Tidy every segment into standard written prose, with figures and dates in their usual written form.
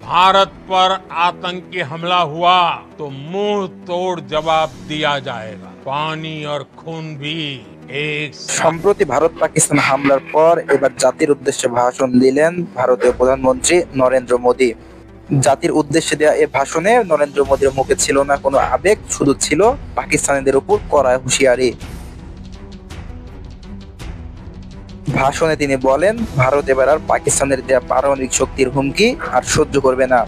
भारत पर आतंकी हमला हुआ तो मुंह तोड़ जवाब दिया जाएगा। पानी और खून भी एक সম্প্রতি ভারত পাকিস্তান হামলার পর এবার জাতির উদ্দেশ্যে ভাষণ দিলেন ভারতীয় প্রধানমন্ত্রী নরেন্দ্র মোদী। জাতির উদ্দেশ্যে দেওয়া এই ভাষণে নরেন্দ্র মোদীর মুখে ছিল না কোনো আবেগ, শুধু ছিল পাকিস্তানিদের উপর কড়া হুঁশিয়ারি। ভাষণে তিনি বলেন, ভারত এবার আর পাকিস্তানের দেয়া পারমাণবিক শক্তির হুমকি আর সহ্য করবে না,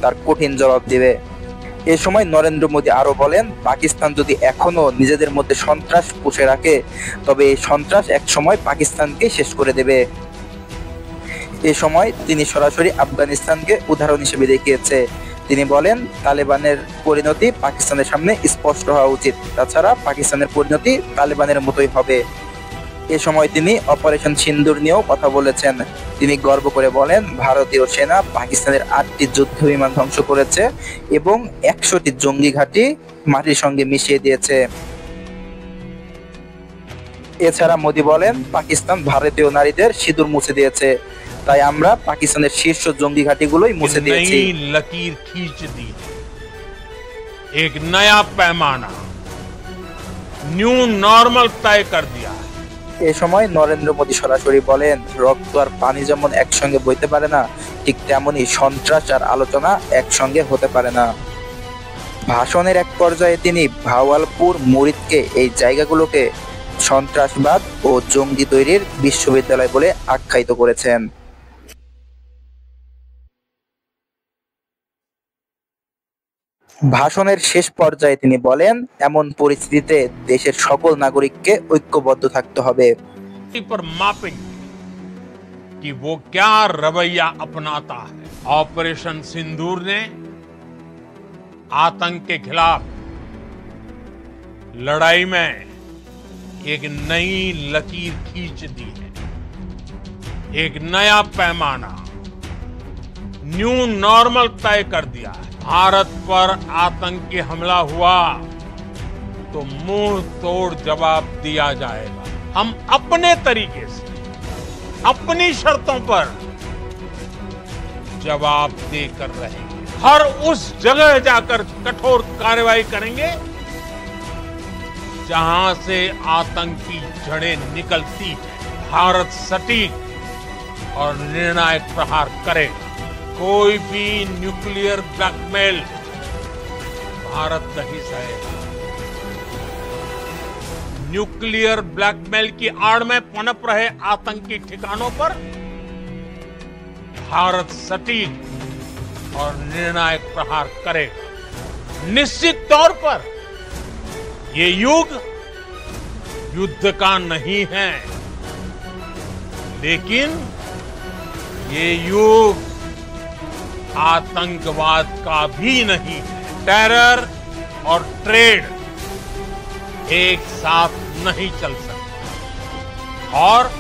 তার কঠিন জবাব দেবে। এ সময় নরেন্দ্র মোদী আরো বলেন, পাকিস্তান যদি এখনো নিজেদের মধ্যে সন্ত্রাস পুষে রাখে তবে এই সন্ত্রাস এক সময় পাকিস্তানকে শেষ করে দেবে। এ সময় তিনি সরাসরি আফগানিস্তানকে উদাহরণ হিসেবে দেখিয়েছে। তিনি বলেন, তালেবানের পরিণতি পাকিস্তানের সামনে স্পষ্ট হওয়া উচিত, তাছাড়া পাকিস্তানের পরিণতি তালেবানের মতোই হবে। এ সময় তিনি অপারেশন সিন্দুর নিয়েও কথা বলেছেন। তিনি গর্ব করে বলেন, ভারতীয় সেনা পাকিস্তানের 8টি যুদ্ধ বিমান ধ্বংস করেছে এবং 100টি জঙ্গি ঘাঁটি মাটির সঙ্গে মিশিয়ে দিয়েছে। এছাড়া মোদী বলেন, পাকিস্তান ভারতীয় নারীদের সিঁদুর মুছে দিয়েছে, তাই আমরা পাকিস্তানের শীর্ষ জঙ্গি ঘাঁটিগুলোই মুছে দিয়েছি। लकीर खींच दी, एक नया पैमाना, न्यू नॉर्मल तय कर दिया। এ সময় নরেন্দ্র মোদী সরাসরি বলেন, রক্ত আর পানি যেমন একসঙ্গে বইতে পারে না, ঠিক তেমনি সন্ত্রাস আর আলোচনা একসঙ্গে হতে পারে না। ভাষণের এক পর্যায়ে তিনি ভাওয়ালপুর, মুরিদকে এই জায়গাগুলোকে সন্ত্রাসবাদ ও জঙ্গি তৈরির বিশ্ববিদ্যালয় বলে আখ্যায়িত করেছেন। ভাষণের শেষ পর্যায়ে তিনি বলেন, এমন পরিস্থিতিতে দেশের সকল নাগরিককে ঐক্যবদ্ধ থাকতে হবে। पर मापेंगे कि वो क्या रवैया अपनाता है। ऑपरेशन सिंदूर ने आतंक के खिलाफ लड़ाई में एक नई लकीर खींच दी है, एक नया पैमाना, न्यू नॉर्मल तय कर दिया है। भारत पर आतंकी हमला हुआ तो मुंह तोड़ जवाब दिया जाएगा। हम अपने तरीके से, अपनी शर्तों पर जवाब देकर रहेंगे। हर उस जगह जाकर कठोर कार्रवाई करेंगे जहां से आतंक की जड़ें निकलती है। भारत सटीक और निर्णायक प्रहार करेगा। कोई भी न्यूक्लियर ब्लैकमेल भारत नहीं सहेगा। न्यूक्लियर ब्लैकमेल की आड़ में पनप रहे आतंकी ठिकानों पर भारत सटीक और निर्णायक प्रहार करेगा। निश्चित तौर पर ये युग युद्ध का नहीं है, लेकिन ये युग आतंकवाद का भी नहीं है। टेरर और ट्रेड एक साथ नहीं चल सकते और